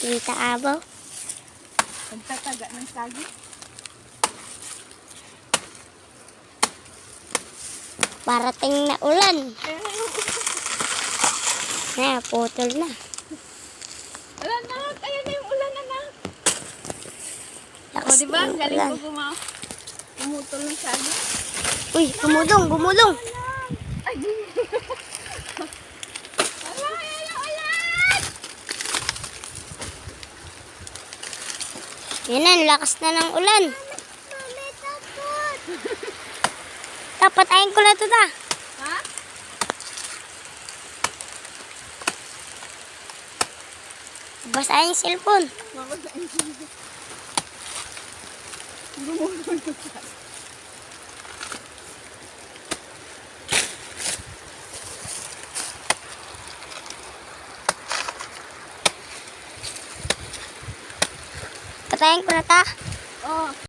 Kita abaw. Pagtataga ng sagi. Parating na ulan. Na, putol na. Wala na, ayan na yung ulan na. O, Lakas diba? ng Galing ulan. ko pumutol ng sagi. Uy, gumulong, gumulong. Ay, wala, ayan yung ulan! Yan na, lakas na ng ulan. Mami, tapos! Dapat ayin ko na ito ta. Ha? Basahin yung cellphone. Mabasain ko. Gumulong yung sagi. Patayin ko na ta. Oh.